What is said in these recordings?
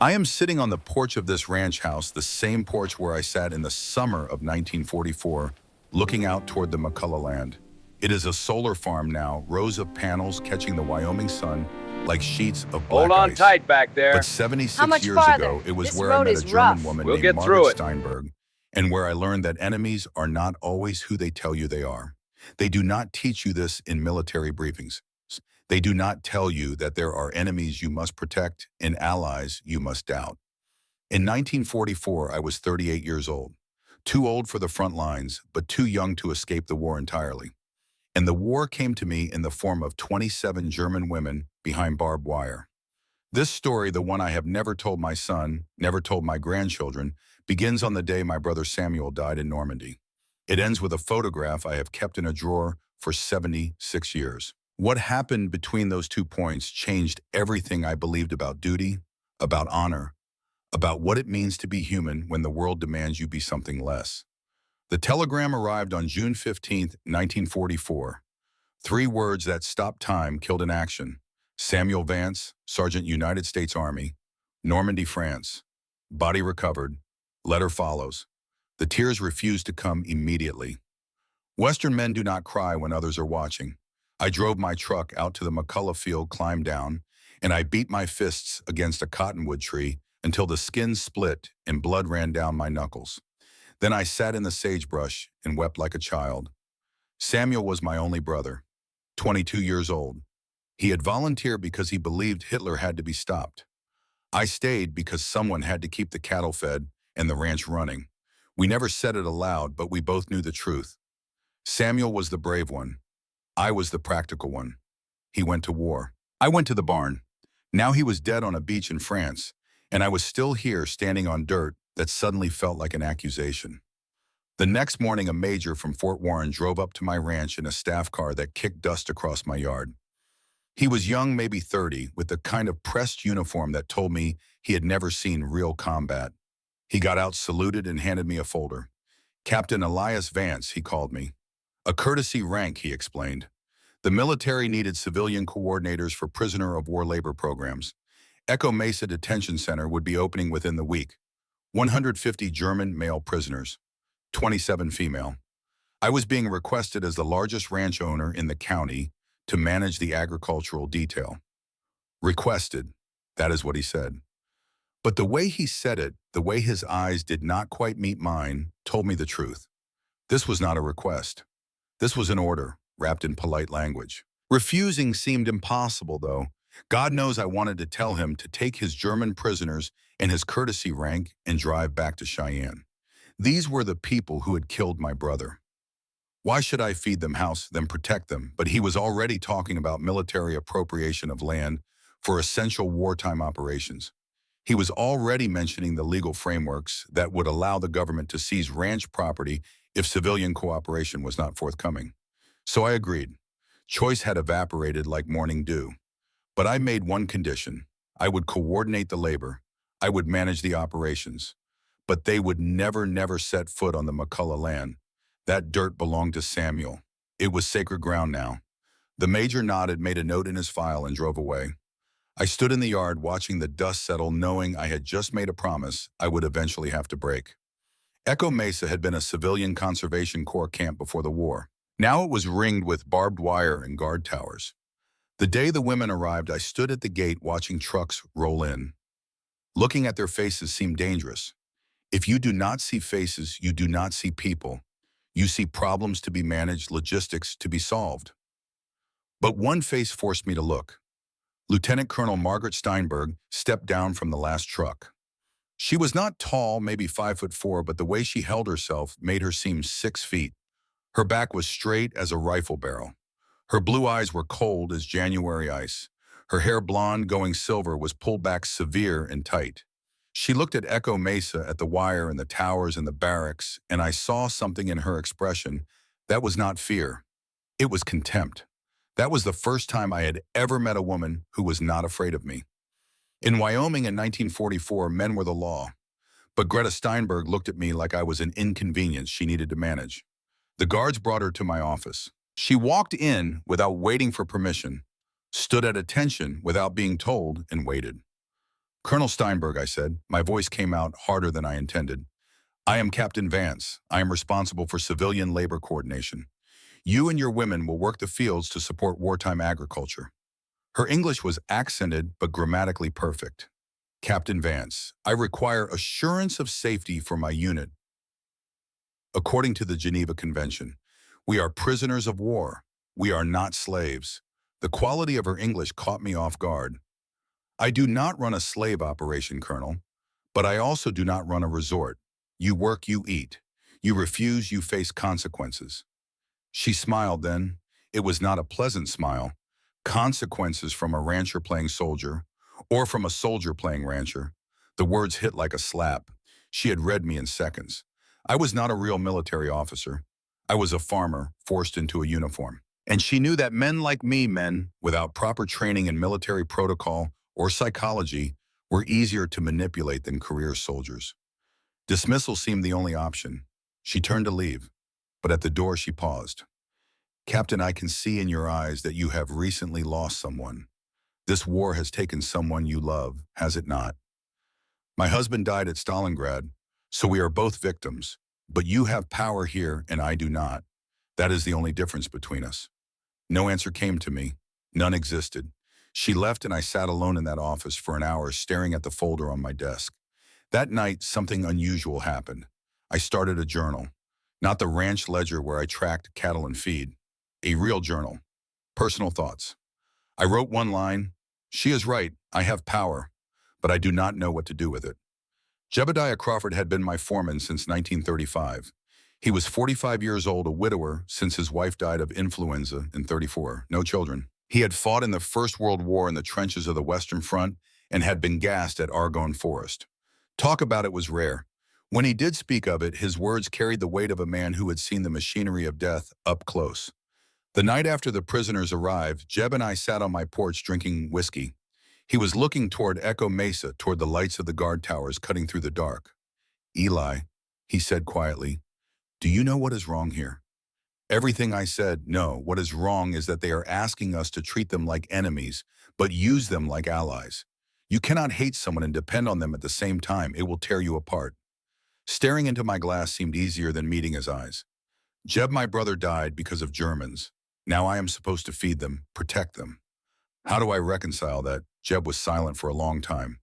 I am sitting on the porch of this ranch house, the same porch where I sat in the summer of 1944, looking out toward the McCullough land. It is a solar farm now, rows of panels catching the Wyoming sun like sheets of Hold black on ice. tight back there. But How 76 much years farther? ago, it was This where I road met a is German rough. woman We'll named get Margaret through it. Steinberg, and where I learned that enemies are not always who they tell you they are. They do not teach you this in military briefings. They do not tell you that there are enemies you must protect and allies you must doubt. In 1944, I was 38 years old, too old for the front lines, but too young to escape the war entirely. And the war came to me in the form of 27 German women behind barbed wire. This story, the one I have never told my son, never told my grandchildren, begins on the day my brother Samuel died in Normandy. It ends with a photograph I have kept in a drawer for 76 years. What happened between those 2 points changed everything I believed about duty, about honor, about what it means to be human when the world demands you be something less. The telegram arrived on June 15, 1944. 3 words that stopped time, killed in action. Samuel Vance, Sergeant United States Army, Normandy, France. Body recovered. Letter follows. The tears refused to come immediately. Western men do not cry when others are watching. I drove my truck out to the McCullough field, climbed down, and I beat my fists against a cottonwood tree until the skin split and blood ran down my knuckles. Then I sat in the sagebrush and wept like a child. Samuel was my only brother, 22 years old. He had volunteered because he believed Hitler had to be stopped. I stayed because someone had to keep the cattle fed and the ranch running. We never said it aloud, but we both knew the truth. Samuel was the brave one. I was the practical one. He went to war. I went to the barn. Now he was dead on a beach in France, and I was still here standing on dirt that suddenly felt like an accusation. The next morning, a major from Fort Warren drove up to my ranch in a staff car that kicked dust across my yard. He was young, maybe 30, with the kind of pressed uniform that told me he had never seen real combat. He got out, saluted, and handed me a folder. Captain Elias Vance, he called me. A courtesy rank, he explained. The military needed civilian coordinators for prisoner of war labor programs. Echo Mesa Detention Center would be opening within the week. 150 German male prisoners, 27 female. I was being requested as the largest ranch owner in the county to manage the agricultural detail. Requested, that is what he said. But the way he said it, the way his eyes did not quite meet mine, told me the truth. This was not a request. This was an order, wrapped in polite language. Refusing seemed impossible, though. God knows I wanted to tell him to take his German prisoners and his courtesy rank and drive back to Cheyenne. These were the people who had killed my brother. Why should I feed them, house them, protect them? But he was already talking about military appropriation of land for essential wartime operations. He was already mentioning the legal frameworks that would allow the government to seize ranch property if civilian cooperation was not forthcoming. So I agreed. Choice had evaporated like morning dew. But I made one condition. I would coordinate the labor. I would manage the operations. But they would never set foot on the McCullough land. That dirt belonged to Samuel. It was sacred ground now. The major nodded, made a note in his file, and drove away. I stood in the yard watching the dust settle, knowing I had just made a promise I would eventually have to break. Echo Mesa had been a civilian conservation corps camp before the war. Now it was ringed with barbed wire and guard towers. The day the women arrived, I stood at the gate watching trucks roll in. Looking at their faces seemed dangerous. If you do not see faces, you do not see people. You see problems to be managed, logistics to be solved. But one face forced me to look. Lieutenant Colonel Margaret Steinberg stepped down from the last truck. She was not tall, maybe 5'4", but the way she held herself made her seem 6 feet. Her back was straight as a rifle barrel. Her blue eyes were cold as January ice. Her hair, blonde going silver, was pulled back severe and tight. She looked at Echo Mesa, at the wire and the towers and the barracks, and I saw something in her expression that was not fear. It was contempt. That was the first time I had ever met a woman who was not afraid of me. In Wyoming in 1944, men were the law. But Greta Steinberg looked at me like I was an inconvenience she needed to manage. The guards brought her to my office. She walked in without waiting for permission, stood at attention without being told, and waited. Colonel Steinberg, I said. My voice came out harder than I intended. I am Captain Vance. I am responsible for civilian labor coordination. You and your women will work the fields to support wartime agriculture. Her English was accented but grammatically perfect. Captain Vance, I require assurance of safety for my unit. According to the Geneva Convention, we are prisoners of war. We are not slaves. The quality of her English caught me off guard. I do not run a slave operation, Colonel, but I also do not run a resort. You work, you eat. You refuse, you face consequences. She smiled then. It was not a pleasant smile. Consequences from a rancher playing soldier, or from a soldier playing rancher. The words hit like a slap. She had read me in seconds. I was not a real military officer. I was a farmer forced into a uniform. And she knew that men like me, men without proper training in military protocol or psychology, were easier to manipulate than career soldiers. Dismissal seemed the only option. She turned to leave, but at the door she paused. Captain, I can see in your eyes that you have recently lost someone. This war has taken someone you love, has it not? My husband died at Stalingrad, so we are both victims. But you have power here and I do not. That is the only difference between us. No answer came to me. None existed. She left and I sat alone in that office for an hour staring at the folder on my desk. That night, something unusual happened. I started a journal. Not the ranch ledger where I tracked cattle and feed. A real journal. Personal thoughts. I wrote one line. She is right. I have power, but I do not know what to do with it. Jebediah Crawford had been my foreman since 1935. He was 45 years old, a widower since his wife died of influenza in 34. No children. He had fought in the First World War in the trenches of the Western Front and had been gassed at Argonne Forest. Talk about it was rare. When he did speak of it, his words carried the weight of a man who had seen the machinery of death up close. The night after the prisoners arrived, Jeb and I sat on my porch drinking whiskey. He was looking toward Echo Mesa, toward the lights of the guard towers cutting through the dark. Eli, he said quietly, do you know what is wrong here? Everything I said, no. What is wrong is that they are asking us to treat them like enemies, but use them like allies. You cannot hate someone and depend on them at the same time. It will tear you apart. Staring into my glass seemed easier than meeting his eyes. Jeb, my brother, died because of Germans. Now I am supposed to feed them, protect them. How do I reconcile that? Jeb was silent for a long time.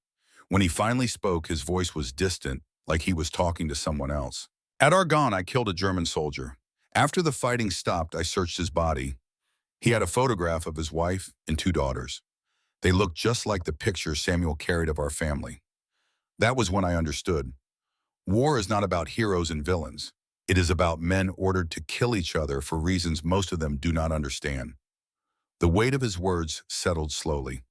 When he finally spoke, his voice was distant, like he was talking to someone else. At Argonne, I killed a German soldier. After the fighting stopped, I searched his body. He had a photograph of his wife and 2 daughters. They looked just like the picture Samuel carried of our family. That was when I understood. War is not about heroes and villains. It is about men ordered to kill each other for reasons most of them do not understand. The weight of his words settled slowly.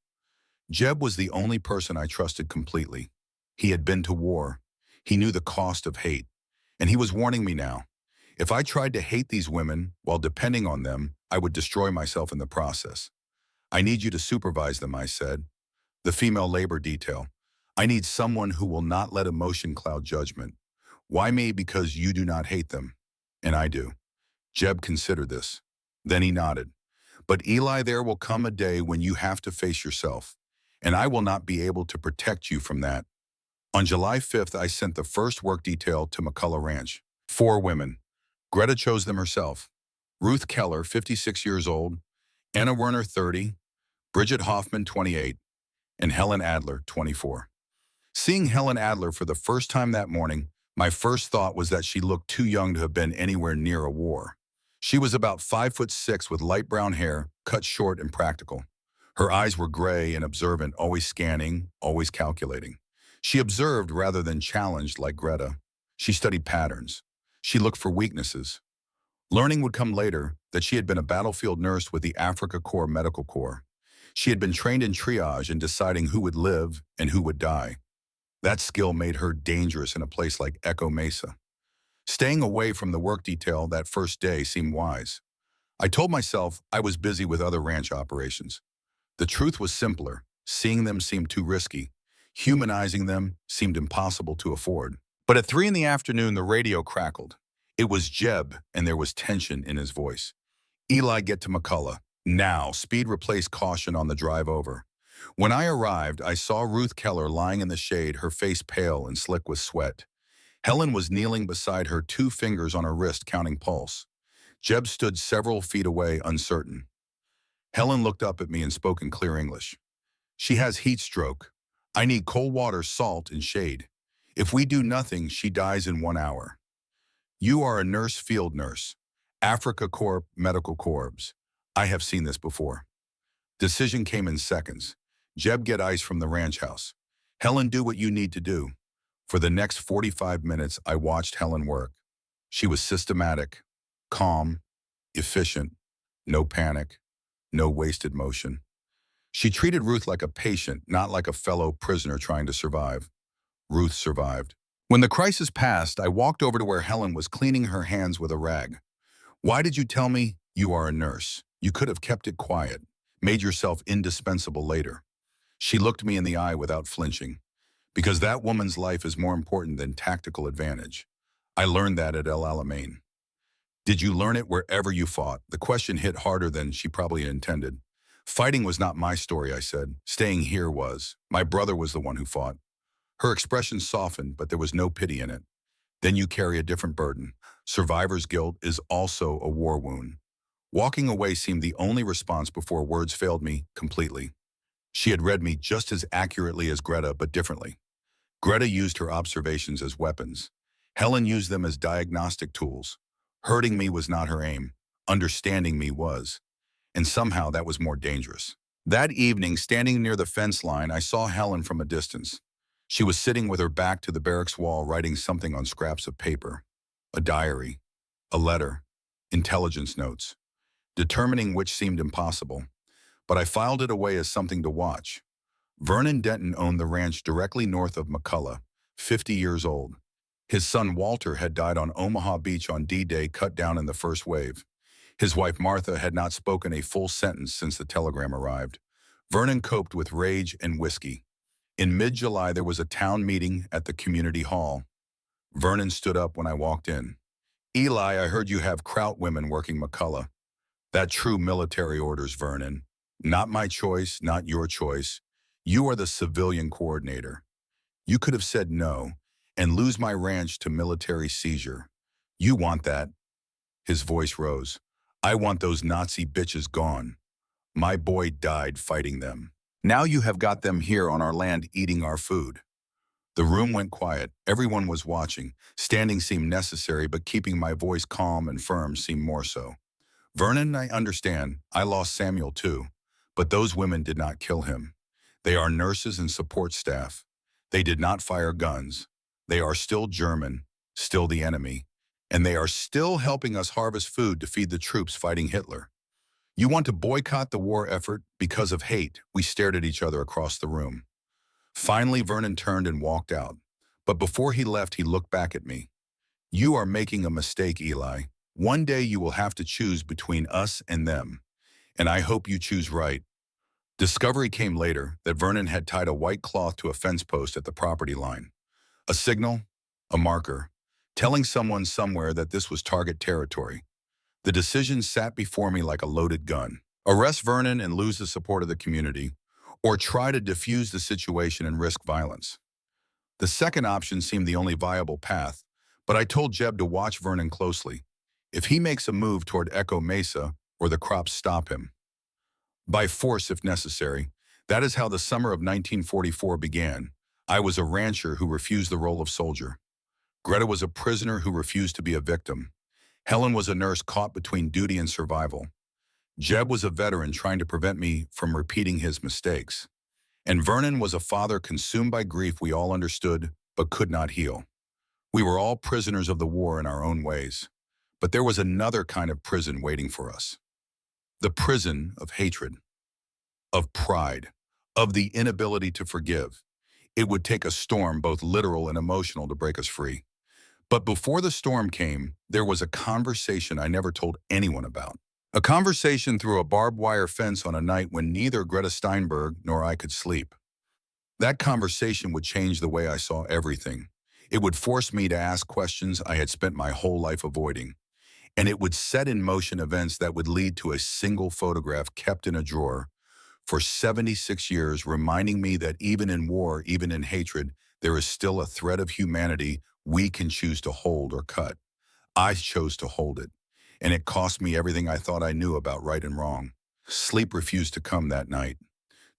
Jeb was the only person I trusted completely. He had been to war. He knew the cost of hate. And he was warning me now. If I tried to hate these women while depending on them, I would destroy myself in the process. I need you to supervise them, I said. The female labor detail. I need someone who will not let emotion cloud judgment. Why me? Because you do not hate them. And I do. Jeb considered this. Then he nodded. But Eli, there will come a day when you have to face yourself. And I will not be able to protect you from that. On July 5th, I sent the first work detail to McCullough Ranch. 4 women. Greta chose them herself. Ruth Keller, 56 years old, Anna Werner, 30, Bridget Hoffman, 28, and Helen Adler, 24. Seeing Helen Adler for the first time that morning, my first thought was that she looked too young to have been anywhere near a war. She was about 5'6" with light brown hair, cut short and practical. Her eyes were gray and observant, always scanning, always calculating. She observed rather than challenged like Greta. She studied patterns. She looked for weaknesses. Learning would come later that she had been a battlefield nurse with the Africa Corps Medical Corps. She had been trained in triage and deciding who would live and who would die. That skill made her dangerous in a place like Echo Mesa. Staying away from the work detail that first day seemed wise. I told myself I was busy with other ranch operations. The truth was simpler. Seeing them seemed too risky. Humanizing them seemed impossible to afford. But at 3 in the afternoon, the radio crackled. It was Jeb, and there was tension in his voice. Eli, get to McCullough. Now, speed replaced caution on the drive over. When I arrived, I saw Ruth Keller lying in the shade, her face pale and slick with sweat. Helen was kneeling beside her, 2 fingers on her wrist, counting pulse. Jeb stood several feet away, uncertain. Helen looked up at me and spoke in clear English. She has heat stroke. I need cold water, salt, and shade. If we do nothing, she dies in 1 hour. You are a nurse, field nurse. Africa Corp, Medical Corps. I have seen this before. Decision came in seconds. Jeb, get ice from the ranch house. Helen, do what you need to do. For the next 45 minutes, I watched Helen work. She was systematic, calm, efficient, no panic, no wasted motion. She treated Ruth like a patient, not like a fellow prisoner trying to survive. Ruth survived. When the crisis passed, I walked over to where Helen was cleaning her hands with a rag. Why did you tell me you are a nurse? You could have kept it quiet, made yourself indispensable later. She looked me in the eye without flinching. Because that woman's life is more important than tactical advantage. I learned that at El Alamein. Did you learn it wherever you fought? The question hit harder than she probably intended. Fighting was not my story, I said. Staying here was. My brother was the one who fought. Her expression softened, but there was no pity in it. Then you carry a different burden. Survivor's guilt is also a war wound. Walking away seemed the only response before words failed me completely. She had read me just as accurately as Greta, but differently. Greta used her observations as weapons. Helen used them as diagnostic tools. Hurting me was not her aim. Understanding me was. And somehow that was more dangerous. That evening, standing near the fence line, I saw Helen from a distance. She was sitting with her back to the barracks wall, writing something on scraps of paper. A diary, a letter, intelligence notes, determining which seemed impossible. But I filed it away as something to watch. Vernon Denton owned the ranch directly north of McCullough, 50 years old. His son Walter had died on Omaha Beach on D-Day, cut down in the first wave. His wife Martha had not spoken a full sentence since the telegram arrived. Vernon coped with rage and whiskey. In mid-July, there was a town meeting at the community hall. Vernon stood up when I walked in. Eli, I heard you have Kraut women working McCullough. That true military orders, Vernon. Not my choice, not your choice. You are the civilian coordinator. You could have said no and lose my ranch to military seizure. You want that. His voice rose. I want those Nazi bitches gone. My boy died fighting them. Now you have got them here on our land eating our food. The room went quiet. Everyone was watching. Standing seemed necessary, but keeping my voice calm and firm seemed more so. Vernon, I understand. I lost Samuel too. But those women did not kill him. They are nurses and support staff. They did not fire guns. They are still German, still the enemy. And they are still helping us harvest food to feed the troops fighting Hitler. You want to boycott the war effort because of hate. We stared at each other across the room. Finally, Vernon turned and walked out. But before he left, he looked back at me. You are making a mistake, Eli. One day you will have to choose between us and them. And I hope you choose right. Discovery came later that Vernon had tied a white cloth to a fence post at the property line. A signal, a marker, telling someone somewhere that this was target territory. The decision sat before me like a loaded gun. Arrest Vernon and lose the support of the community, or try to defuse the situation and risk violence. The second option seemed the only viable path, but I told Jeb to watch Vernon closely. If he makes a move toward Echo Mesa, or the crops stop him. By force if necessary. That is how the summer of 1944 began. I was a rancher who refused the role of soldier. Greta was a prisoner who refused to be a victim. Helen was a nurse caught between duty and survival. Jeb was a veteran trying to prevent me from repeating his mistakes. And Vernon was a father consumed by grief we all understood but could not heal. We were all prisoners of the war in our own ways. But there was another kind of prison waiting for us. The prison of hatred, of pride, of the inability to forgive. It would take a storm, both literal and emotional, to break us free. But before the storm came, there was a conversation I never told anyone about. A conversation through a barbed wire fence on a night when neither Greta Steinberg nor I could sleep. That conversation would change the way I saw everything. It would force me to ask questions I had spent my whole life avoiding. And it would set in motion events that would lead to a single photograph kept in a drawer, for 76 years, reminding me that even in war, even in hatred, there is still a thread of humanity we can choose to hold or cut. I chose to hold it, and it cost me everything I thought I knew about right and wrong. Sleep refused to come that night.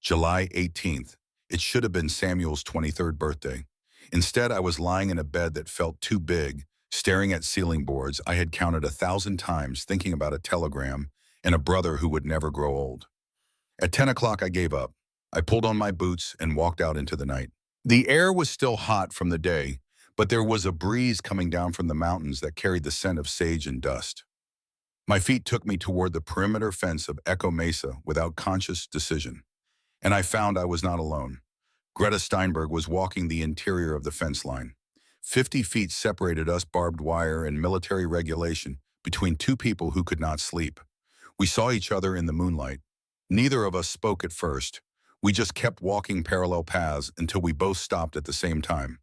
July 18th. It should have been Samuel's 23rd birthday. Instead, I was lying in a bed that felt too big, staring at ceiling boards I had counted 1,000 times, thinking about a telegram and a brother who would never grow old. At 10 o'clock, I gave up. I pulled on my boots and walked out into the night. The air was still hot from the day, but there was a breeze coming down from the mountains that carried the scent of sage and dust. My feet took me toward the perimeter fence of Echo Mesa without conscious decision. And I found I was not alone. Greta Steinberg was walking the interior of the fence line. 50 feet separated us, barbed wire and military regulation, between two people who could not sleep. We saw each other in the moonlight. Neither of us spoke at first. We just kept walking parallel paths until we both stopped at the same time.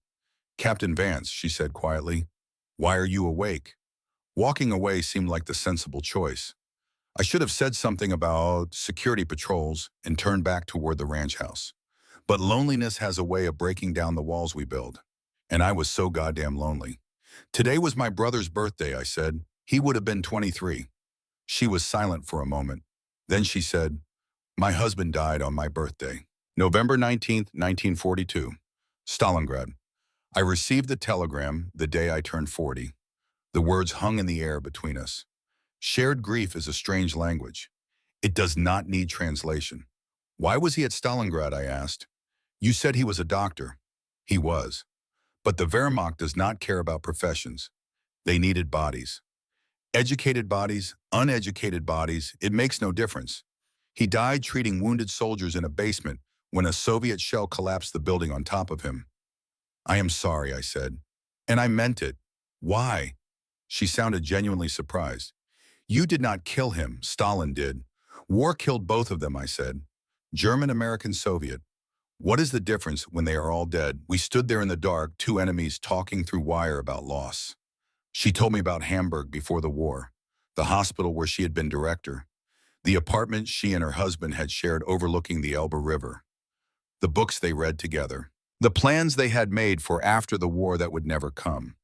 "Captain Vance," she said quietly, "why are you awake?" Walking away seemed like the sensible choice. I should have said something about security patrols and turned back toward the ranch house. But loneliness has a way of breaking down the walls we build. And I was so goddamn lonely. "Today was my brother's birthday," I said. "He would have been 23. She was silent for a moment. Then she said, "My husband died on my birthday. November 19th, 1942. Stalingrad. I received the telegram the day I turned 40. The words hung in the air between us. Shared grief is a strange language. It does not need translation. "Why was he at Stalingrad?" I asked. "You said he was a doctor." He was. But the Wehrmacht does not care about professions. They needed bodies. Educated bodies, uneducated bodies, it makes no difference. He died treating wounded soldiers in a basement when a Soviet shell collapsed the building on top of him. "I am sorry," I said. "And I meant it." "Why?" She sounded genuinely surprised. "You did not kill him, Stalin did. War killed both of them," I said. "German, American, Soviet. What is the difference when they are all dead?" We stood there in the dark, two enemies talking through wire about loss. She told me about Hamburg before the war, the hospital where she had been director, the apartment she and her husband had shared overlooking the Elbe River, the books they read together, the plans they had made for after the war that would never come.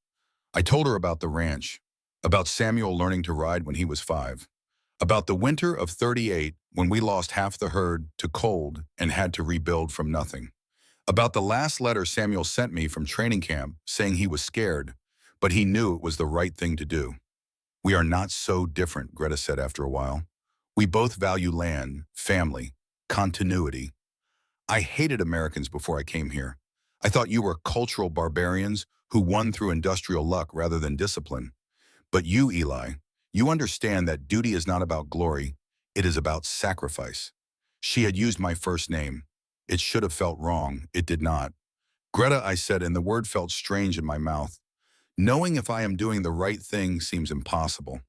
I told her about the ranch, about Samuel learning to ride when he was 5, about the winter of '38 when we lost half the herd to cold and had to rebuild from nothing, about the last letter Samuel sent me from training camp saying he was scared, but he knew it was the right thing to do. "We are not so different," Greta said after a while. "We both value land, family, continuity. I hated Americans before I came here. I thought you were cultural barbarians who won through industrial luck rather than discipline. But you, Eli, you understand that duty is not about glory, it is about sacrifice." She had used my first name. It should have felt wrong. It did not. "Greta," I said, and the word felt strange in my mouth. "Knowing if I am doing the right thing seems impossible.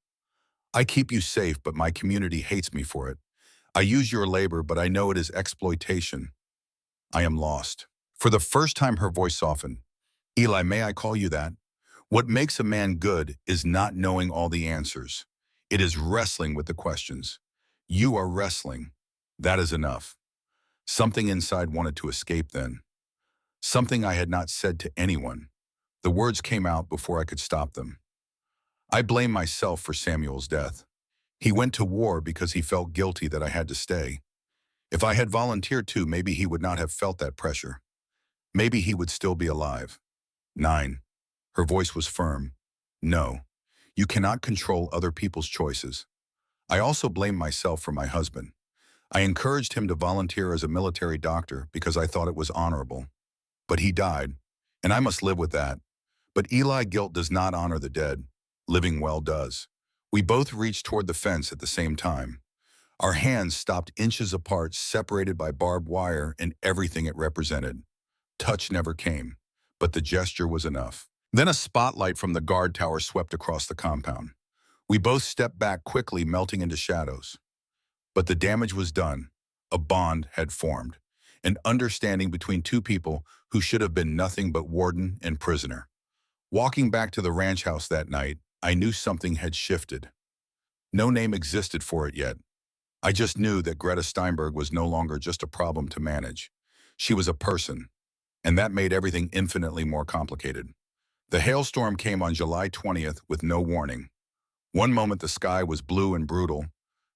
I keep you safe, but my community hates me for it. I use your labor, but I know it is exploitation. I am lost." For the first time, her voice softened. "Eli, may I call you that? What makes a man good is not knowing all the answers. It is wrestling with the questions. You are wrestling. That is enough." Something inside wanted to escape then. Something I had not said to anyone. The words came out before I could stop them. I blame myself for Samuel's death. He went to war because he felt guilty that I had to stay. If I had volunteered to, maybe he would not have felt that pressure. Maybe he would still be alive. 9. Her voice was firm. "No, you cannot control other people's choices." I also blame myself for my husband. I encouraged him to volunteer as a military doctor because I thought it was honorable. But he died, and I must live with that. But Eli, guilt does not honor the dead. Living well does. We both reached toward the fence at the same time. Our hands stopped inches apart, separated by barbed wire and everything it represented. Touch never came, but the gesture was enough. Then a spotlight from the guard tower swept across the compound. We both stepped back quickly, melting into shadows. But the damage was done. A bond had formed, an understanding between two people who should have been nothing but warden and prisoner. Walking back to the ranch house that night, I knew something had shifted. No name existed for it yet. I just knew that Greta Steinberg was no longer just a problem to manage. She was a person, and that made everything infinitely more complicated. The hailstorm came on July 20th with no warning. One moment the sky was blue and brutal,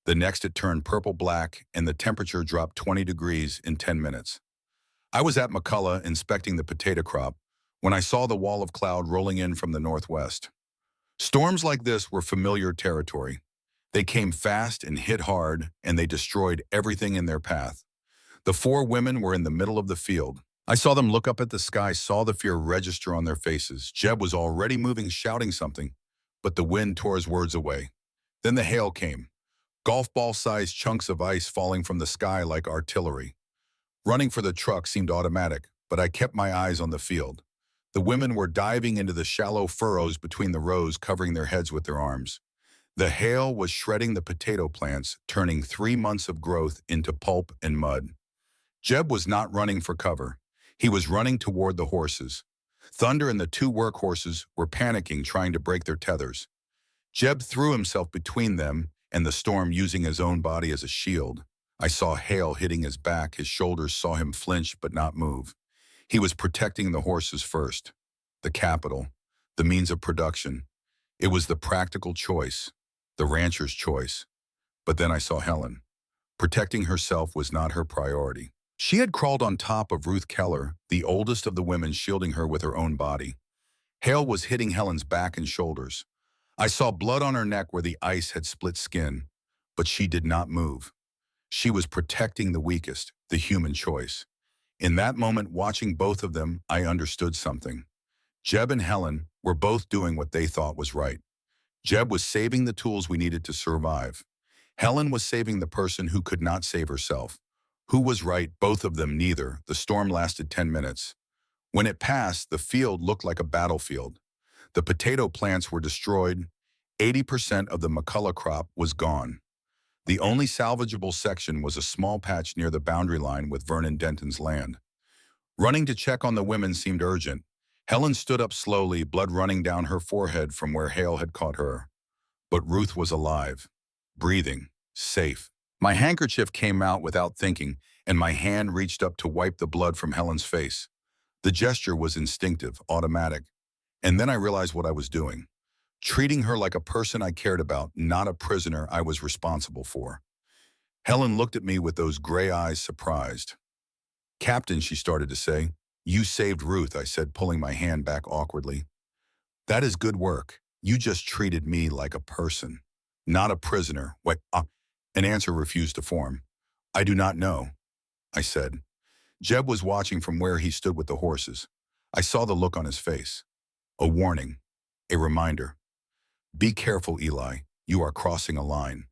the next it turned purple-black, and the temperature dropped 20 degrees in 10 minutes. I was at McCullough inspecting the potato crop when I saw the wall of cloud rolling in from the northwest. Storms like this were familiar territory. They came fast and hit hard, and they destroyed everything in their path. The four women were in the middle of the field. I saw them look up at the sky, saw the fear register on their faces. Jeb was already moving, shouting something, but the wind tore his words away. Then the hail came, golf ball-sized chunks of ice falling from the sky like artillery. Running for the truck seemed automatic, but I kept my eyes on the field. The women were diving into the shallow furrows between the rows, covering their heads with their arms. The hail was shredding the potato plants, turning 3 months of growth into pulp and mud. Jeb was not running for cover. He was running toward the horses. Thunder and the two workhorses were panicking, trying to break their tethers. Jeb threw himself between them and the storm, using his own body as a shield. I saw hail hitting his back. His shoulders saw him flinch but not move. He was protecting the horses first. The capital, the means of production. It was the practical choice, the rancher's choice. But then I saw Helen. Protecting herself was not her priority. She had crawled on top of Ruth Keller, the oldest of the women, shielding her with her own body. Hail was hitting Helen's back and shoulders. I saw blood on her neck where the ice had split skin, but she did not move. She was protecting the weakest, the human choice. In that moment, watching both of them, I understood something. Jeb and Helen were both doing what they thought was right. Jeb was saving the tools we needed to survive. Helen was saving the person who could not save herself. Who was right? Both of them, neither. The storm lasted 10 minutes. When it passed, the field looked like a battlefield. The potato plants were destroyed. 80% of the McCullough crop was gone. The only salvageable section was a small patch near the boundary line with Vernon Denton's land. Running to check on the women seemed urgent. Helen stood up slowly, blood running down her forehead from where hail had caught her. But Ruth was alive, breathing, safe. My handkerchief came out without thinking, and my hand reached up to wipe the blood from Helen's face. The gesture was instinctive, automatic. And then I realized what I was doing. Treating her like a person I cared about, not a prisoner I was responsible for. Helen looked at me with those gray eyes, surprised. "Captain," she started to say. "You saved Ruth," I said, pulling my hand back awkwardly. "That is good work. You just treated me like a person, not a prisoner." Wait, an answer refused to form. "I do not know," I said. Jeb was watching from where he stood with the horses. I saw the look on his face. A warning, a reminder. "Be careful, Eli. You are crossing a line."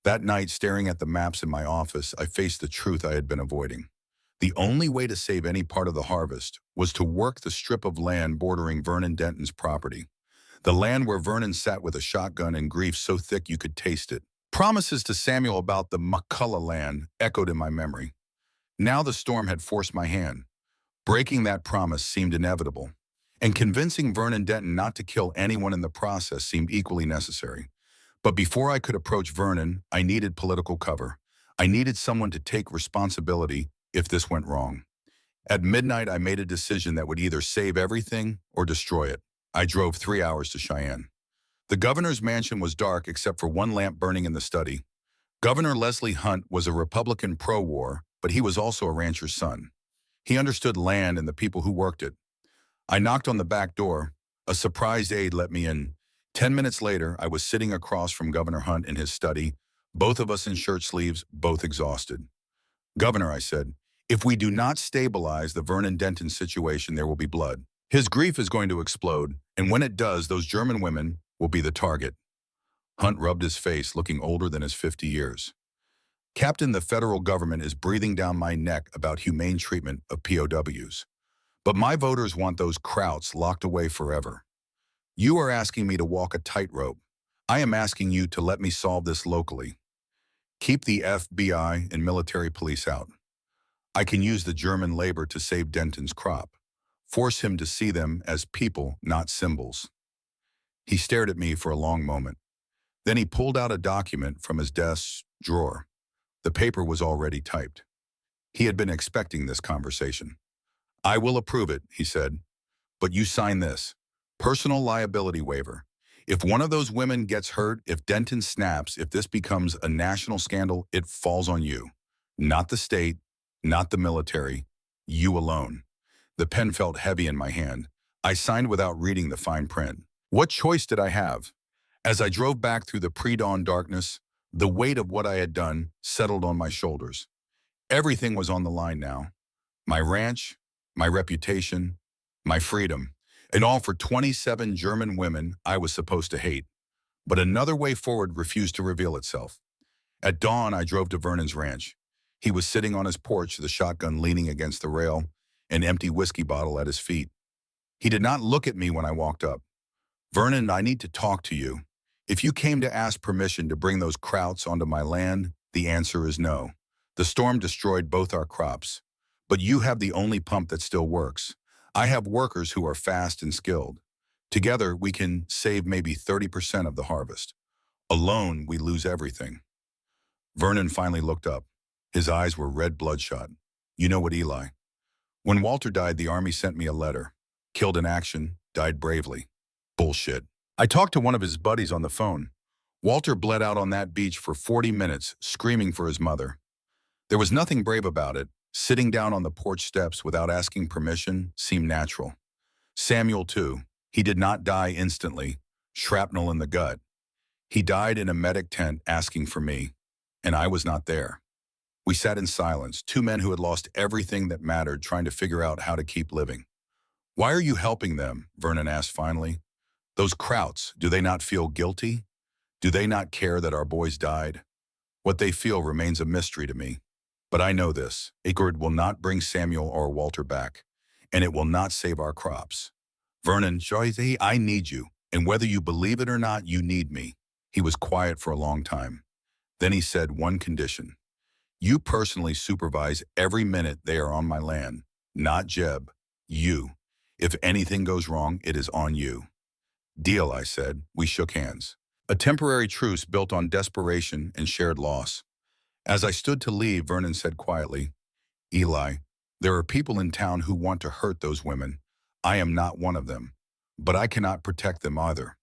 That night, staring at the maps in my office, I faced the truth I had been avoiding. The only way to save any part of the harvest was to work the strip of land bordering Vernon Denton's property. The land where Vernon sat with a shotgun and grief so thick you could taste it. Promises to Samuel about the McCullough land echoed in my memory. Now the storm had forced my hand. Breaking that promise seemed inevitable, and convincing Vernon Denton not to kill anyone in the process seemed equally necessary. But before I could approach Vernon, I needed political cover. I needed someone to take responsibility if this went wrong. At midnight, I made a decision that would either save everything or destroy it. I drove 3 hours to Cheyenne. The governor's mansion was dark except for one lamp burning in the study. Governor Leslie Hunt was a Republican pro-war, but he was also a rancher's son. He understood land and the people who worked it. I knocked on the back door. A surprised aide let me in. 10 minutes later, I was sitting across from Governor Hunt in his study, both of us in shirt sleeves, both exhausted. "Governor," I said, "if we do not stabilize the Vernon Denton situation, there will be blood. His grief is going to explode, and when it does, those German women will be the target." Hunt rubbed his face, looking older than his 50 years. "Captain, the federal government is breathing down my neck about humane treatment of POWs. But my voters want those krauts locked away forever. You are asking me to walk a tightrope. I am asking you to let me solve this locally. Keep the FBI and military police out. I can use the German labor to save Denton's crop. Force him to see them as people, not symbols." He stared at me for a long moment. Then he pulled out a document from his desk drawer. The paper was already typed. He had been expecting this conversation. "I will approve it," he said, "but you sign this. Personal liability waiver. If one of those women gets hurt, if Denton snaps, if this becomes a national scandal, it falls on you. Not the state, not the military, you alone." The pen felt heavy in my hand. I signed without reading the fine print. What choice did I have? As I drove back through the pre-dawn darkness, the weight of what I had done settled on my shoulders. Everything was on the line now. My ranch, my reputation, my freedom, and all for 27 German women I was supposed to hate. But another way forward refused to reveal itself. At dawn, I drove to Vernon's ranch. He was sitting on his porch, the shotgun leaning against the rail, an empty whiskey bottle at his feet. He did not look at me when I walked up. "Vernon, I need to talk to you. If you came to ask permission to bring those krauts onto my land, the answer is no. The storm destroyed both our crops. But you have the only pump that still works. I have workers who are fast and skilled. Together, we can save maybe 30% of the harvest. Alone, we lose everything." Vernon finally looked up. His eyes were red bloodshot. "You know what, Eli? When Walter died, the Army sent me a letter. Killed in action, died bravely. Bullshit. I talked to one of his buddies on the phone. Walter bled out on that beach for 40 minutes, screaming for his mother. There was nothing brave about it. Sitting down on the porch steps without asking permission seemed natural. Samuel, too. He did not die instantly. Shrapnel in the gut. He died in a medic tent asking for me, and I was not there. We sat in silence, two men who had lost everything that mattered, trying to figure out how to keep living. "Why are you helping them?" Vernon asked finally. "Those krauts, do they not feel guilty? Do they not care that our boys died? What they feel remains a mystery to me. But I know this, Ingrid will not bring Samuel or Walter back, and it will not save our crops. Vernon, Joyce, I need you, and whether you believe it or not, you need me." He was quiet for a long time. Then he said, "One condition. You personally supervise every minute they are on my land, not Jeb. You. If anything goes wrong, it is on you." "Deal," I said. We shook hands. A temporary truce built on desperation and shared loss. As I stood to leave, Vernon said quietly, "Eli, there are people in town who want to hurt those women. I am not one of them. But I cannot protect them either.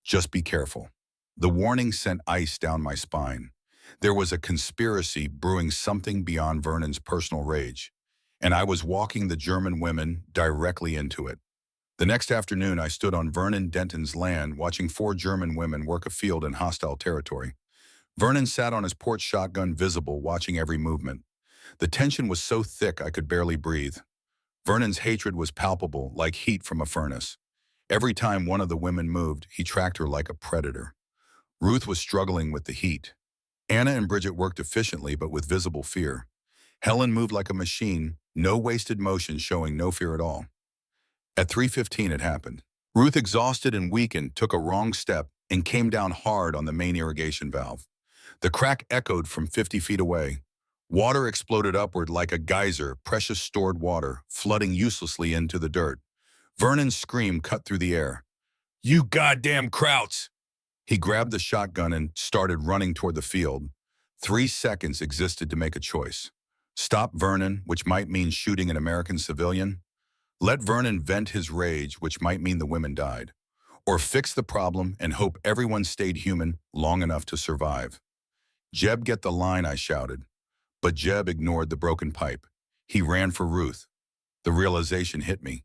Just be careful." The warning sent ice down my spine. There was a conspiracy brewing, something beyond Vernon's personal rage, and I was walking the German women directly into it. The next afternoon, I stood on Vernon Denton's land watching 4 German women work a field in hostile territory. Vernon sat on his porch, shotgun visible, watching every movement. The tension was so thick I could barely breathe. Vernon's hatred was palpable, like heat from a furnace. Every time one of the women moved, he tracked her like a predator. Ruth was struggling with the heat. Anna and Bridget worked efficiently but with visible fear. Helen moved like a machine, no wasted motion, showing no fear at all. At 3:15 it happened. Ruth, exhausted and weakened, took a wrong step and came down hard on the main irrigation valve. The crack echoed from 50 feet away. Water exploded upward like a geyser, precious stored water, flooding uselessly into the dirt. Vernon's scream cut through the air. "You goddamn krauts!" He grabbed the shotgun and started running toward the field. 3 seconds existed to make a choice. Stop Vernon, which might mean shooting an American civilian. Let Vernon vent his rage, which might mean the women died. Or fix the problem and hope everyone stayed human long enough to survive. "Jeb, get the line," I shouted. But Jeb ignored the broken pipe. He ran for Ruth. The realization hit me.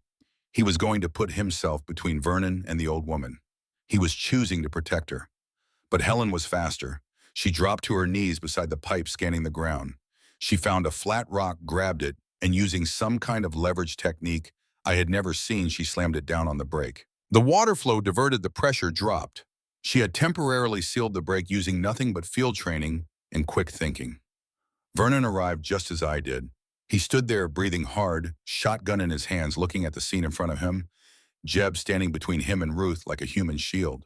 He was going to put himself between Vernon and the old woman. He was choosing to protect her. But Helen was faster. She dropped to her knees beside the pipe, scanning the ground. She found a flat rock, grabbed it, and using some kind of leverage technique I had never seen, she slammed it down on the break. The water flow diverted, the pressure dropped. She had temporarily sealed the break using nothing but field training and quick thinking. Vernon arrived just as I did. He stood there breathing hard, shotgun in his hands, looking at the scene in front of him. Jeb standing between him and Ruth like a human shield.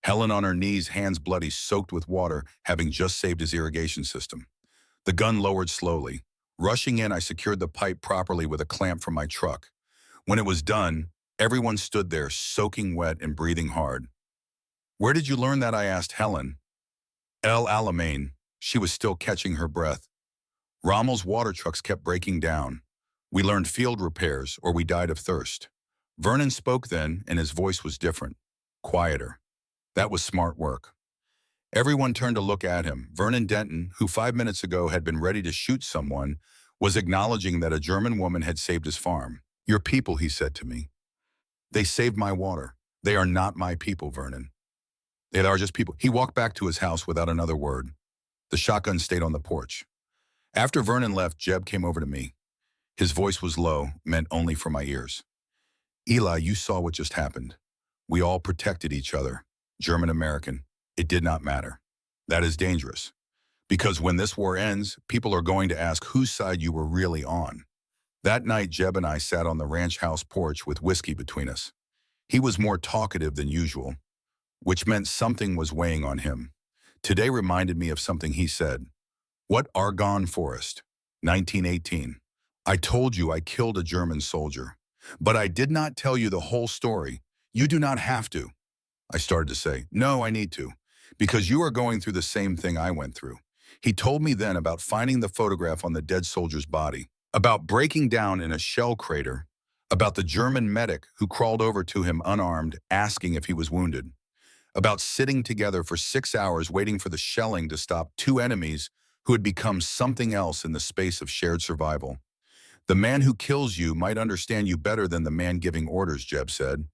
Helen on her knees, hands bloody, soaked with water, having just saved his irrigation system. The gun lowered slowly. Rushing in, I secured the pipe properly with a clamp from my truck. When it was done, everyone stood there, soaking wet and breathing hard. "Where did you learn that?" I asked Helen. "El Alamein," She was still catching her breath. Rommel's water trucks kept breaking down. We learned field repairs or we died of thirst. Vernon spoke then, and his voice was different, quieter. That was smart work. Everyone turned to look at him. Vernon Denton, who 5 minutes ago had been ready to shoot someone, was acknowledging that a German woman had saved his farm. Your people, he said to me. They saved my water. They are not my people, Vernon. They are just people. He walked back to his house without another word. The shotgun stayed on the porch. After Vernon left, Jeb came over to me. His voice was low, meant only for my ears. Eli, you saw what just happened. We all protected each other, German-American. It did not matter. That is dangerous. Because when this war ends, people are going to ask whose side you were really on. That night, Jeb and I sat on the ranch house porch with whiskey between us. He was more talkative than usual, which meant something was weighing on him. Today reminded me of something he said. What Argonne Forest, 1918. I told you I killed a German soldier, but I did not tell you the whole story. You do not have to. I started to say, no, I need to, because you are going through the same thing I went through. He told me then about finding the photograph on the dead soldier's body, about breaking down in a shell crater, about the German medic who crawled over to him unarmed, asking if he was wounded, about sitting together for 6 hours waiting for the shelling to stop two enemies who had become something else in the space of shared survival. The man who kills you might understand you better than the man giving orders, Jeb said,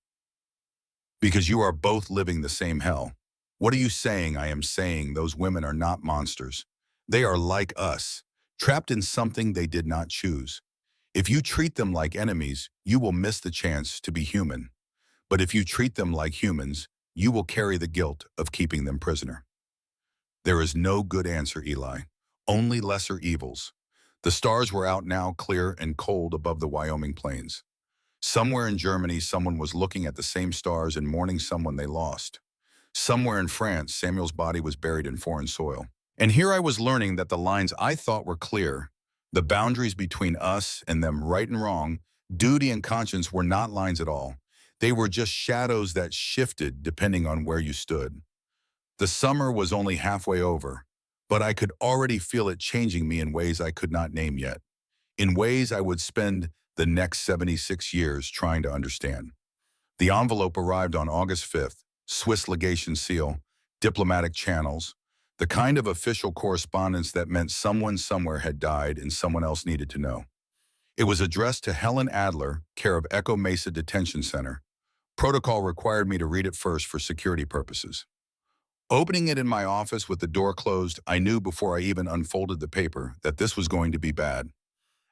because you are both living the same hell. What are you saying? I am saying those women are not monsters. They are like us, trapped in something they did not choose. If you treat them like enemies, you will miss the chance to be human. But if you treat them like humans, you will carry the guilt of keeping them prisoner. There is no good answer, Eli. Only lesser evils. The stars were out now, clear and cold above the Wyoming plains. Somewhere in Germany, someone was looking at the same stars and mourning someone they lost. Somewhere in France, Samuel's body was buried in foreign soil. And here I was learning that the lines I thought were clear, the boundaries between us and them, right and wrong, duty and conscience, were not lines at all. They were just shadows that shifted depending on where you stood. The summer was only halfway over, but I could already feel it changing me in ways I could not name yet, in ways I would spend the next 76 years trying to understand. The envelope arrived on August 5th, Swiss legation seal, diplomatic channels, the kind of official correspondence that meant someone somewhere had died and someone else needed to know. It was addressed to Helen Adler, care of Echo Mesa Detention Center. Protocol required me to read it first for security purposes. Opening it in my office with the door closed, I knew before I even unfolded the paper that this was going to be bad.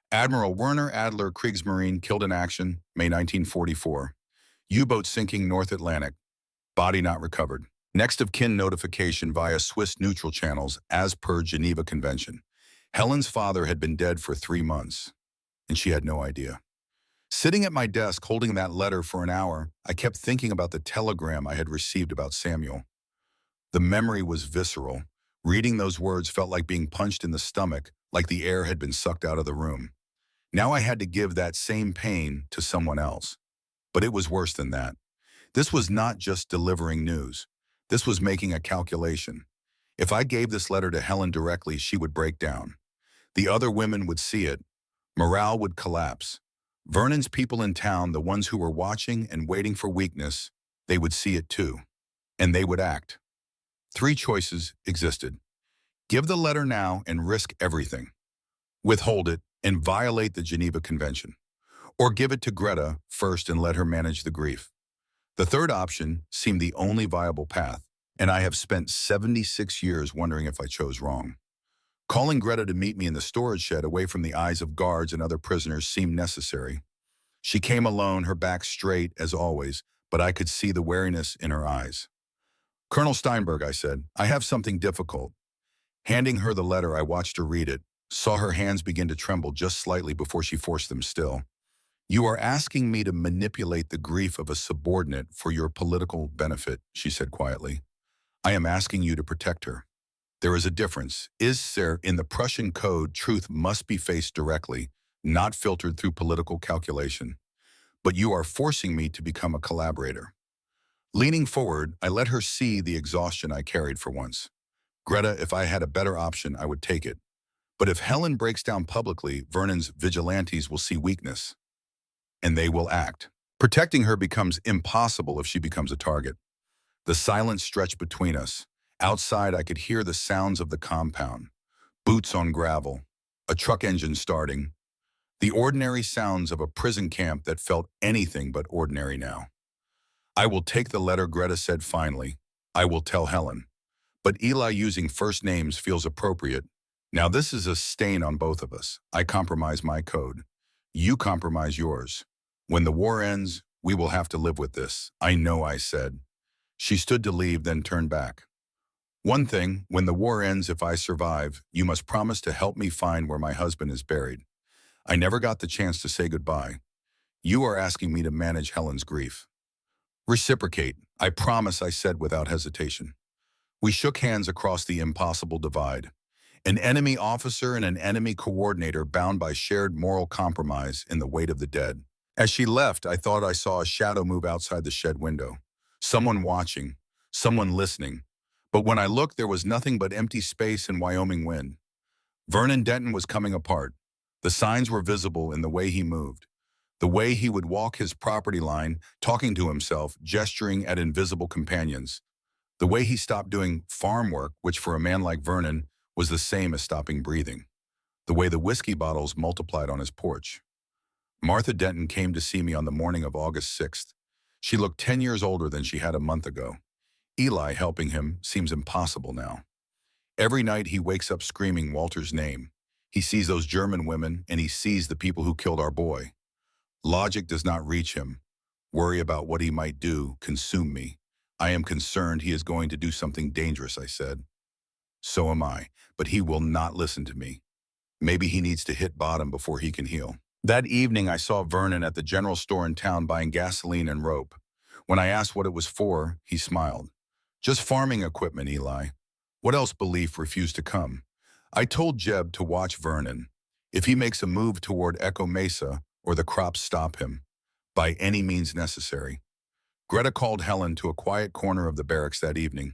Admiral Werner Adler, Kriegsmarine, killed in action, May 1944. U-boat sinking North Atlantic. Body not recovered. Next of kin notification via Swiss neutral channels as per Geneva Convention. Helen's father had been dead for 3 months, and she had no idea. Sitting at my desk holding that letter for an hour, I kept thinking about the telegram I had received about Samuel. The memory was visceral. Reading those words felt like being punched in the stomach, like the air had been sucked out of the room. Now I had to give that same pain to someone else. But it was worse than that. This was not just delivering news. This was making a calculation. If I gave this letter to Helen directly, she would break down. The other women would see it. Morale would collapse. Vernon's people in town, the ones who were watching and waiting for weakness, they would see it too. And they would act. 3 choices existed. Give the letter now and risk everything. Withhold it and violate the Geneva Convention. Or give it to Greta first and let her manage the grief. The third option seemed the only viable path, and I have spent 76 years wondering if I chose wrong. Calling Greta to meet me in the storage shed away from the eyes of guards and other prisoners seemed necessary. She came alone, her back straight as always, but I could see the wariness in her eyes. Colonel Steinberg, I said, I have something difficult. Handing her the letter, I watched her read it, saw her hands begin to tremble just slightly before she forced them still. You are asking me to manipulate the grief of a subordinate for your political benefit, she said quietly. I am asking you to protect her. There is a difference. Is there, in the Prussian code, truth must be faced directly, not filtered through political calculation. But you are forcing me to become a collaborator. Leaning forward, I let her see the exhaustion I carried for once. Greta, if I had a better option, I would take it. But if Helen breaks down publicly, Vernon's vigilantes will see weakness, and they will act. Protecting her becomes impossible if she becomes a target. The silence stretched between us. Outside, I could hear the sounds of the compound. Boots on gravel, a truck engine starting, the ordinary sounds of a prison camp that felt anything but ordinary now. I will take the letter, Greta said finally. I will tell Helen. But Eli using first names feels appropriate. Now this is a stain on both of us. I compromise my code. You compromise yours. When the war ends, we will have to live with this. I know, I said. She stood to leave, then turned back. One thing, when the war ends, if I survive, you must promise to help me find where my husband is buried. I never got the chance to say goodbye. You are asking me to manage Helen's grief. Reciprocate, I promise, I said without hesitation. We shook hands across the impossible divide. An enemy officer and an enemy coordinator bound by shared moral compromise in the weight of the dead. As she left, I thought I saw a shadow move outside the shed window. Someone watching, someone listening. But when I looked, there was nothing but empty space and Wyoming wind. Vernon Denton was coming apart. The signs were visible in the way he moved. The way he would walk his property line, talking to himself, gesturing at invisible companions. The way he stopped doing farm work, which for a man like Vernon was the same as stopping breathing. The way the whiskey bottles multiplied on his porch. Martha Denton came to see me on the morning of August 6th. She looked 10 years older than she had a month ago. Eli helping him seems impossible now. Every night he wakes up screaming Walter's name. He sees those German women and he sees the people who killed our boy. Logic does not reach him. Worry about what he might do consume me. I am concerned he is going to do something dangerous, I said. So am I, but he will not listen to me. Maybe he needs to hit bottom before he can heal. That evening, I saw Vernon at the general store in town buying gasoline and rope. When I asked what it was for, he smiled. Just farming equipment, Eli. What else? Belief refused to come. I told Jeb to watch Vernon. If he makes a move toward Echo Mesa or the crops stop him, by any means necessary. Greta called Helen to a quiet corner of the barracks that evening.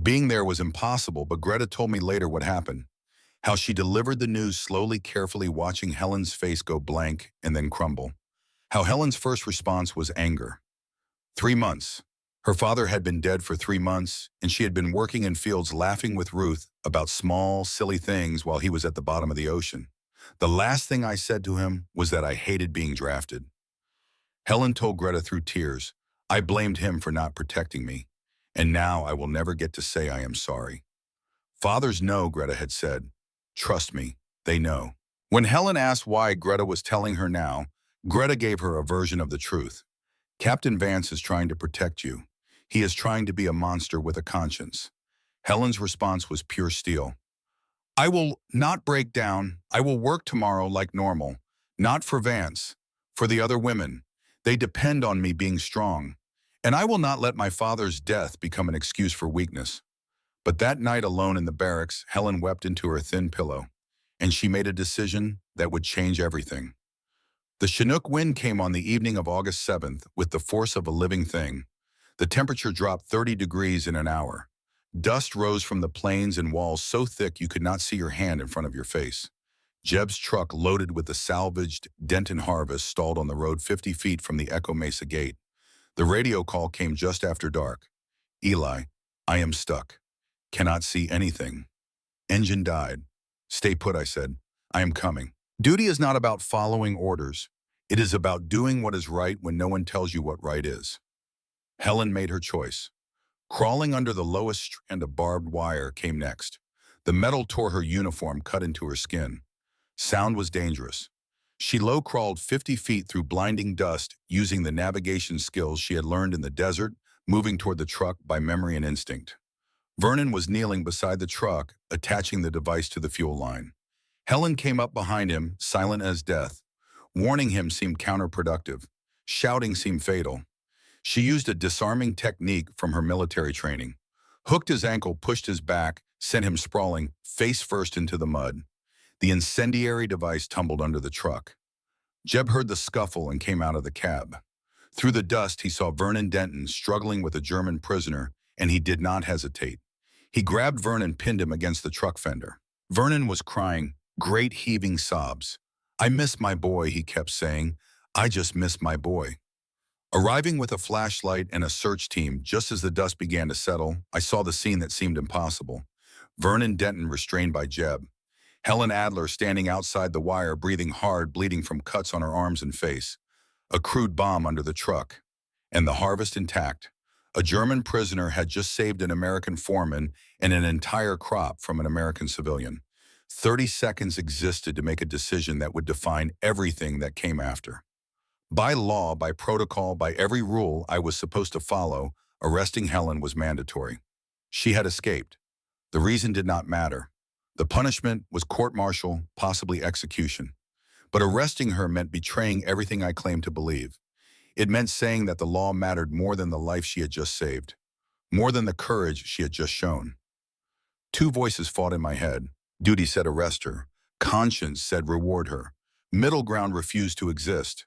Being there was impossible, but Greta told me later what happened. How she delivered the news slowly, carefully, watching Helen's face go blank and then crumble. How Helen's first response was anger. 3 months. Her father had been dead for 3 months, and she had been working in fields laughing with Ruth about small, silly things while he was at the bottom of the ocean. The last thing I said to him was that I hated being drafted. Helen told Greta through tears, I blamed him for not protecting me, and now I will never get to say I am sorry. Fathers know, Greta had said. Trust me, they know. When Helen asked why Greta was telling her now, Greta gave her a version of the truth. Captain Vance is trying to protect you. He is trying to be a monster with a conscience. Helen's response was pure steel. I will not break down. I will work tomorrow like normal. Not for Vance, for the other women. They depend on me being strong. And I will not let my father's death become an excuse for weakness. But that night alone in the barracks, Helen wept into her thin pillow, and she made a decision that would change everything. The Chinook wind came on the evening of August 7th with the force of a living thing. The temperature dropped 30 degrees in an hour. Dust rose from the plains and walls so thick you could not see your hand in front of your face. Jeb's truck loaded with the salvaged Denton harvest stalled on the road 50 feet from the Echo Mesa gate. The radio call came just after dark. Eli, I am stuck. Cannot see anything. Engine died. Stay put, I said. I am coming. Duty is not about following orders. It is about doing what is right when no one tells you what right is. Helen made her choice. Crawling under the lowest strand of barbed wire came next. The metal tore her uniform, cut into her skin. Sound was dangerous. She low-crawled 50 feet through blinding dust using the navigation skills she had learned in the desert, moving toward the truck by memory and instinct. Vernon was kneeling beside the truck, attaching the device to the fuel line. Helen came up behind him, silent as death. Warning him seemed counterproductive. Shouting seemed fatal. She used a disarming technique from her military training. Hooked his ankle, pushed his back, sent him sprawling, face first into the mud. The incendiary device tumbled under the truck. Jeb heard the scuffle and came out of the cab. Through the dust, he saw Vernon Denton struggling with a German prisoner, and he did not hesitate. He grabbed Vernon and pinned him against the truck fender. Vernon was crying, great heaving sobs. "I miss my boy," he kept saying. "I just miss my boy." Arriving with a flashlight and a search team just as the dust began to settle, I saw the scene that seemed impossible. Vernon Denton restrained by Jeb. Helen Adler standing outside the wire, breathing hard, bleeding from cuts on her arms and face. A crude bomb under the truck. And the harvest intact. A German prisoner had just saved an American foreman and an entire crop from an American civilian. 30 seconds existed to make a decision that would define everything that came after. By law, by protocol, by every rule I was supposed to follow, arresting Helen was mandatory. She had escaped. The reason did not matter. The punishment was court-martial, possibly execution. But arresting her meant betraying everything I claimed to believe. It meant saying that the law mattered more than the life she had just saved, more than the courage she had just shown. Two voices fought in my head. Duty said arrest her. Conscience said reward her. Middle ground refused to exist.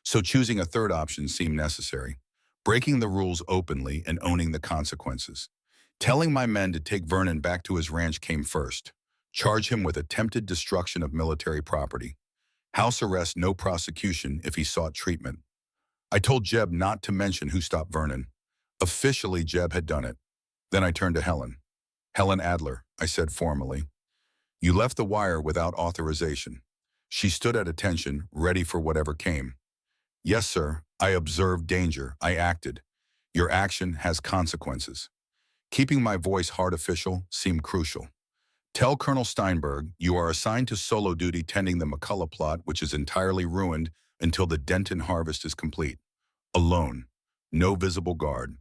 So choosing a third option seemed necessary. Breaking the rules openly and owning the consequences. Telling my men to take Vernon back to his ranch came first. Charge him with attempted destruction of military property. House arrest, no prosecution if he sought treatment. I told Jeb not to mention who stopped Vernon. Officially, Jeb had done it. Then I turned to Helen. "Helen Adler," I said formally. "You left the wire without authorization." She stood at attention, ready for whatever came. "Yes, sir. I observed danger. I acted. Your action has consequences." Keeping my voice hard official seemed crucial. "Tell Colonel Steinberg you are assigned to solo duty tending the McCullough plot, which is entirely ruined until the Denton harvest is complete. Alone. No visible guard."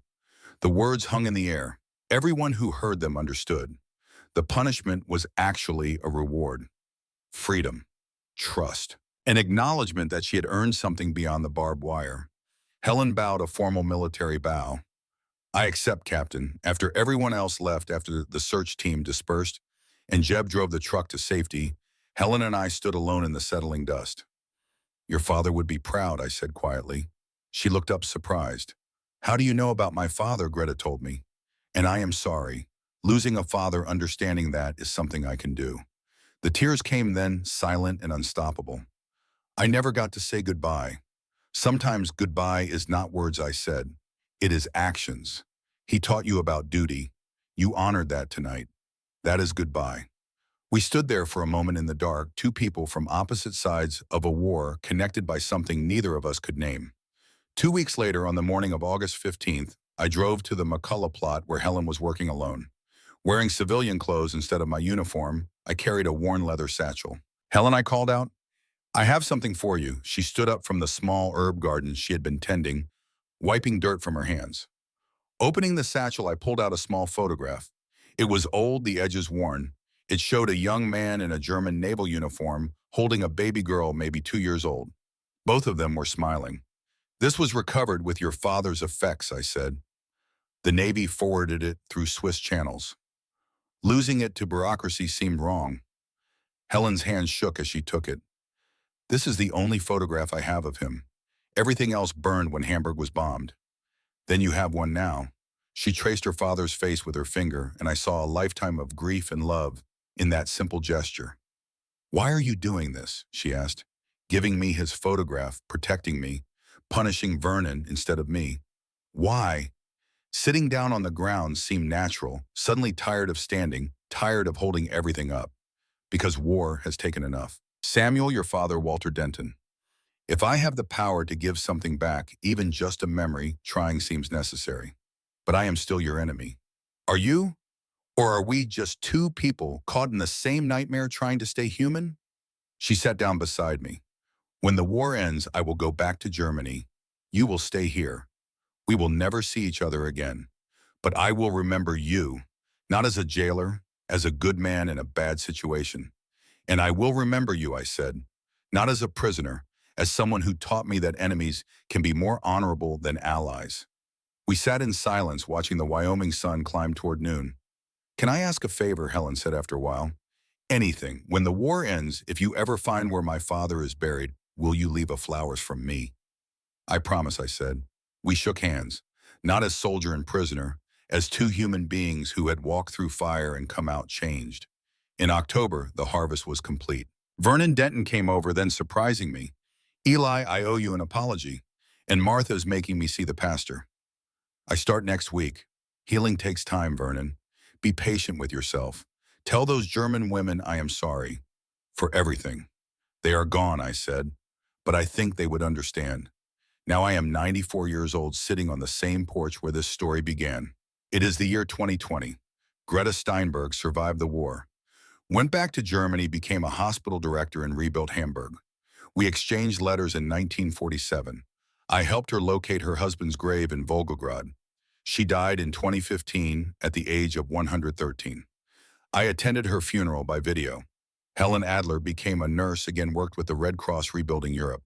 The words hung in the air. Everyone who heard them understood. The punishment was actually a reward. Freedom. Trust. An acknowledgement that she had earned something beyond the barbed wire. Helen bowed a formal military bow. "I accept, Captain." After everyone else left, after the search team dispersed, and Jeb drove the truck to safety, Helen and I stood alone in the settling dust. "Your father would be proud," I said quietly. She looked up surprised. "How do you know about my father?" Greta told me. "And I am sorry. Losing a father, understanding that is something I can do." The tears came then, silent and unstoppable. I never got to say goodbye. Sometimes goodbye is not words I said. It is actions. He taught you about duty. You honored that tonight. That is goodbye. We stood there for a moment in the dark, two people from opposite sides of a war connected by something neither of us could name. 2 weeks later, on the morning of August 15th, I drove to the McCullough plot where Helen was working alone. Wearing civilian clothes instead of my uniform, I carried a worn leather satchel. "Helen," I called out, "I have something for you." She stood up from the small herb garden she had been tending, wiping dirt from her hands. Opening the satchel, I pulled out a small photograph. It was old, the edges worn. It showed a young man in a German naval uniform holding a baby girl maybe 2 years old. Both of them were smiling. "This was recovered with your father's effects," I said. "The Navy forwarded it through Swiss channels." Losing it to bureaucracy seemed wrong. Helen's hand shook as she took it. "This is the only photograph I have of him. Everything else burned when Hamburg was bombed." "Then you have one now." She traced her father's face with her finger, and I saw a lifetime of grief and love in that simple gesture. "Why are you doing this?" she asked. "Giving me his photograph, protecting me, punishing Vernon instead of me. Why?" Sitting down on the ground seemed natural, suddenly tired of standing, tired of holding everything up. "Because war has taken enough. Samuel, your father, Walter Denton. If I have the power to give something back, even just a memory, trying seems necessary. But I am still your enemy. Are you? Or are we just two people caught in the same nightmare trying to stay human?" She sat down beside me. "When the war ends, I will go back to Germany. You will stay here. We will never see each other again. But I will remember you, not as a jailer, as a good man in a bad situation. And I will remember you," I said, "not as a prisoner, as someone who taught me that enemies can be more honorable than allies." We sat in silence, watching the Wyoming sun climb toward noon. "Can I ask a favor?" Helen said after a while. "Anything. When the war ends, if you ever find where my father is buried, will you leave a flowers from me?" "I promise," I said. We shook hands, not as soldier and prisoner, as two human beings who had walked through fire and come out changed. In October, the harvest was complete. Vernon Denton came over, then surprising me. Eli, I owe you an apology. And Martha's making me see the pastor. I start next week. Healing takes time, Vernon. Be patient with yourself. Tell those German women I am sorry. For everything. They are gone, I said. But I think they would understand. Now I am 94 years old, sitting on the same porch where this story began. It is the year 2020. Greta Steinberg survived the war. Went back to Germany, became a hospital director, and rebuilt Hamburg. We exchanged letters in 1947. I helped her locate her husband's grave in Volgograd. She died in 2015 at the age of 113. I attended her funeral by video. Helen Adler became a nurse, again worked with the Red Cross rebuilding Europe.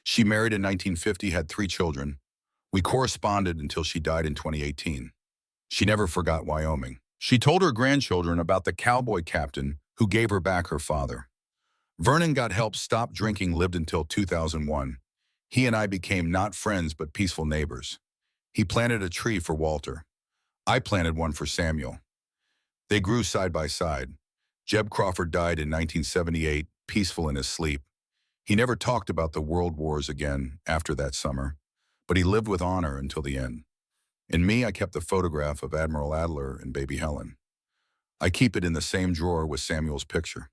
She married in 1950, had 3 children. We corresponded until she died in 2018. She never forgot Wyoming. She told her grandchildren about the cowboy captain who gave her back her father. Vernon got help, stopped drinking, lived until 2001. He and I became not friends but peaceful neighbors. He planted a tree for Walter. I planted one for Samuel. They grew side by side. Jeb Crawford died in 1978, peaceful in his sleep. He never talked about the world wars again after that summer, but he lived with honor until the end. In me, I kept the photograph of Admiral Adler and baby Helen. I keep it in the same drawer with Samuel's picture.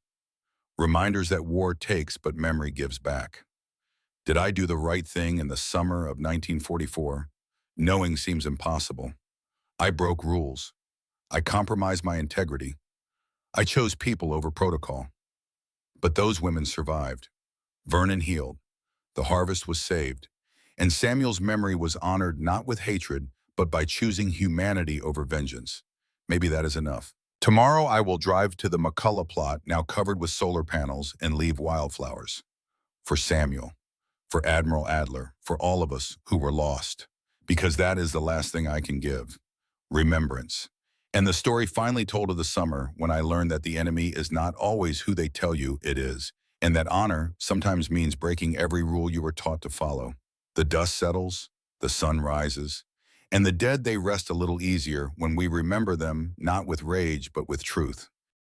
Reminders that war takes, but memory gives back. Did I do the right thing in the summer of 1944? Knowing seems impossible. I broke rules. I compromised my integrity. I chose people over protocol. But those women survived. Vernon healed. The harvest was saved. And Samuel's memory was honored not with hatred, but by choosing humanity over vengeance. Maybe that is enough. Tomorrow I will drive to the McCullough plot, now covered with solar panels, and leave wildflowers. For Samuel, for Admiral Adler, for all of us who were lost. Because that is the last thing I can give. Remembrance. And the story finally told of the summer when I learned that the enemy is not always who they tell you it is, and that honor sometimes means breaking every rule you were taught to follow. The dust settles, the sun rises, and the dead, they rest a little easier when we remember them not with rage but with truth.